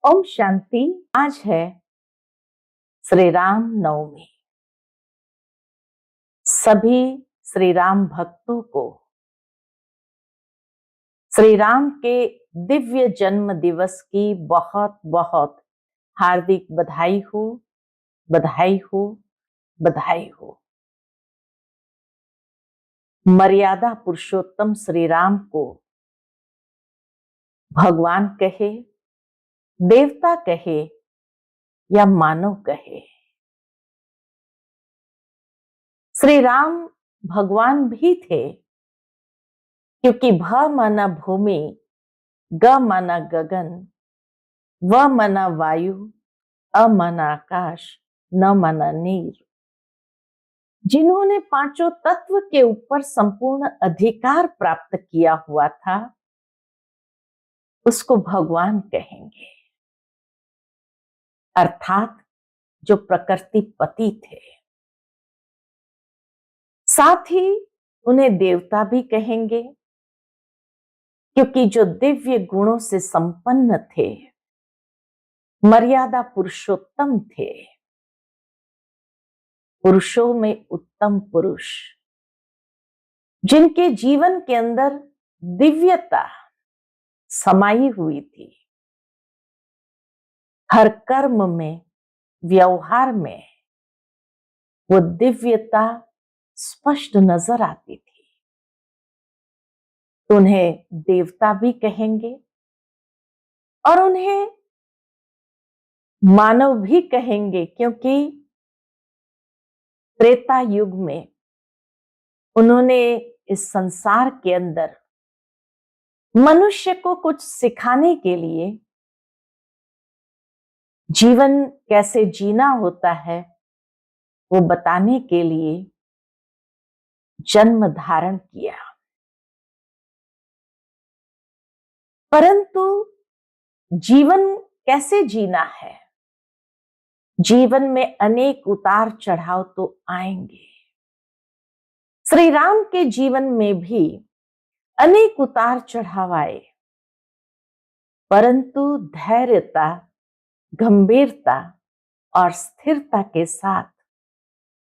ओम शांति। आज है श्री राम नवमी। सभी श्री राम भक्तों को श्री राम के दिव्य जन्म दिवस की बहुत बहुत हार्दिक बधाई हो, बधाई हो, बधाई हो। मर्यादा पुरुषोत्तम श्री राम को भगवान कहे, देवता कहे या मानव कहे, श्री राम भगवान भी थे, क्योंकि भ माना भूमि, ग माना गगन, व माना वायु, अ माना आकाश, न माना नीर। जिन्होंने पांचों तत्व के ऊपर संपूर्ण अधिकार प्राप्त किया हुआ था, उसको भगवान कहेंगे, अर्थात जो प्रकृति पति थे। साथ ही उन्हें देवता भी कहेंगे, क्योंकि जो दिव्य गुणों से संपन्न थे, मर्यादा पुरुषोत्तम थे, पुरुषों में उत्तम पुरुष, जिनके जीवन के अंदर दिव्यता समाई हुई थी। हर कर्म में, व्यवहार में वो दिव्यता स्पष्ट नजर आती थी। तो उन्हें देवता भी कहेंगे और उन्हें मानव भी कहेंगे, क्योंकि त्रेता युग में उन्होंने इस संसार के अंदर मनुष्य को कुछ सिखाने के लिए, जीवन कैसे जीना होता है वो बताने के लिए जन्म धारण किया। परंतु जीवन कैसे जीना है, जीवन में अनेक उतार चढ़ाव तो आएंगे। श्री राम के जीवन में भी अनेक उतार चढ़ाव आए, परंतु धैर्यता, गंभीरता और स्थिरता के साथ,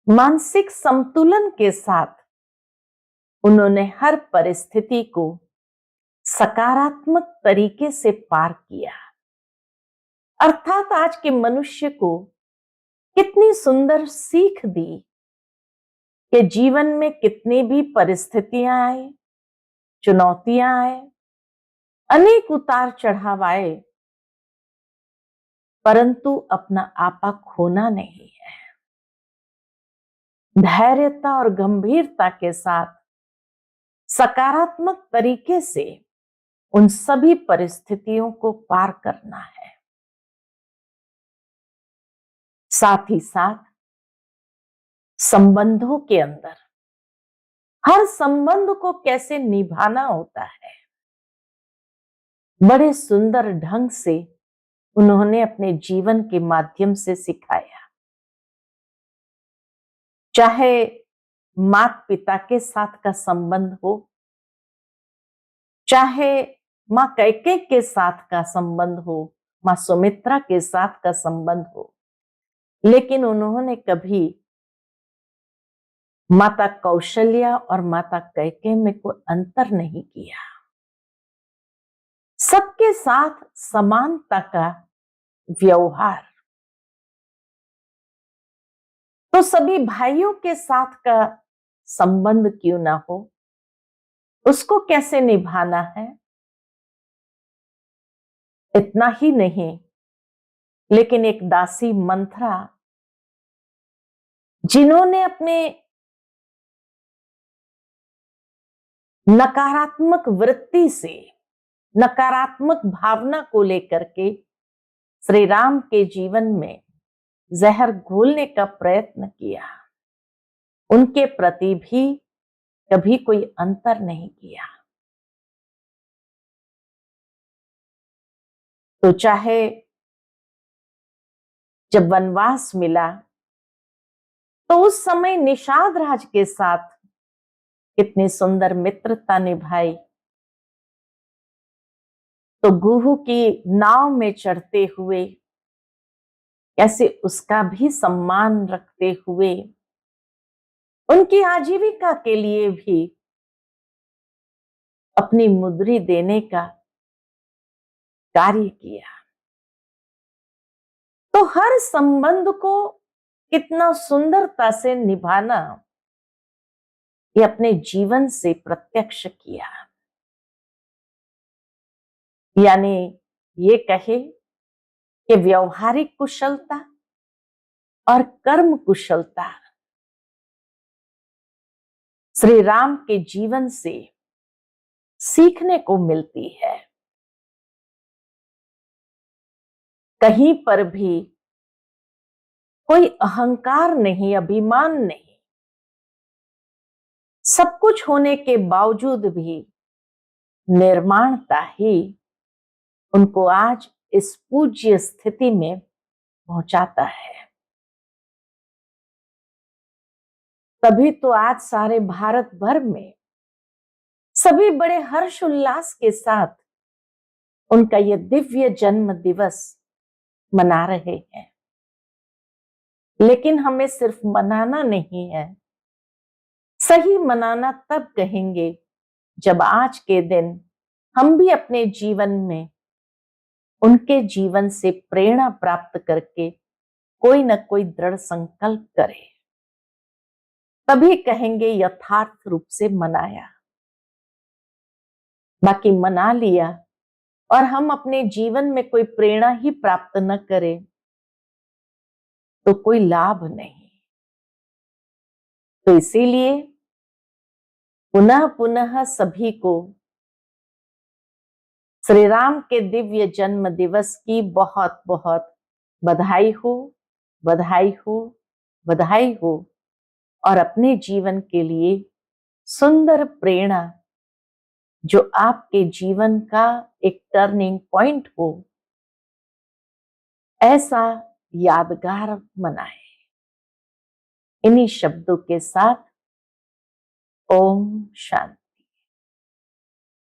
मानसिक संतुलन के साथ उन्होंने हर परिस्थिति को सकारात्मक तरीके से पार किया। अर्थात आज के मनुष्य को कितनी सुंदर सीख दी कि जीवन में कितनी भी परिस्थितियां आए, चुनौतियां आए, अनेक उतार चढ़ाव आए, परंतु अपना आपा खोना नहीं है। धैर्यता और गंभीरता के साथ सकारात्मक तरीके से उन सभी परिस्थितियों को पार करना है। साथ ही साथ संबंधों के अंदर हर संबंध को कैसे निभाना होता है, बड़े सुंदर ढंग से उन्होंने अपने जीवन के माध्यम से सिखाया। चाहे माता पिता के साथ का संबंध हो, चाहे मां कैकेयी के साथ का संबंध हो, मां सुमित्रा के साथ का संबंध हो, लेकिन उन्होंने कभी माता कौशल्या और माता कैकेयी में कोई अंतर नहीं किया। सबके साथ समानता का व्यवहार। तो सभी भाइयों के साथ का संबंध क्यों ना हो, उसको कैसे निभाना है। इतना ही नहीं, लेकिन एक दासी मंथरा, जिन्होंने अपने नकारात्मक वृत्ति से, नकारात्मक भावना को लेकर के श्री राम के जीवन में जहर घोलने का प्रयत्न किया, उनके प्रति भी कभी कोई अंतर नहीं किया। तो चाहे जब वनवास मिला तो उस समय निषाद राज के साथ कितनी सुंदर मित्रता निभाई, तो गुरु की नाव में चढ़ते हुए कैसे उसका भी सम्मान रखते हुए उनकी आजीविका के लिए भी अपनी मुद्री देने का कार्य किया। तो हर संबंध को कितना सुंदरता से निभाना ये अपने जीवन से प्रत्यक्ष किया। यानी ये कहे कि व्यवहारिक कुशलता और कर्म कुशलता श्री राम के जीवन से सीखने को मिलती है। कहीं पर भी कोई अहंकार नहीं, अभिमान नहीं। सब कुछ होने के बावजूद भी निर्माणता ही उनको आज इस पूज्य स्थिति में पहुंचाता है। तभी तो आज सारे भारत भर में सभी बड़े हर्ष उल्लास के साथ उनका यह दिव्य जन्म दिवस मना रहे हैं। लेकिन हमें सिर्फ मनाना नहीं है, सही मनाना तब कहेंगे जब आज के दिन हम भी अपने जीवन में उनके जीवन से प्रेरणा प्राप्त करके कोई न कोई दृढ़ संकल्प करें, तभी कहेंगे यथार्थ रूप से मनाया। बाकी मना लिया और हम अपने जीवन में कोई प्रेरणा ही प्राप्त न करें तो कोई लाभ नहीं। तो इसीलिए पुनः पुनः सभी को श्री राम के दिव्य जन्म दिवस की बहुत बहुत बधाई हो, बधाई हो, बधाई हो। और अपने जीवन के लिए सुंदर प्रेरणा जो आपके जीवन का एक टर्निंग पॉइंट हो, ऐसा यादगार मनाएं। इन्हीं शब्दों के साथ ओम शांति।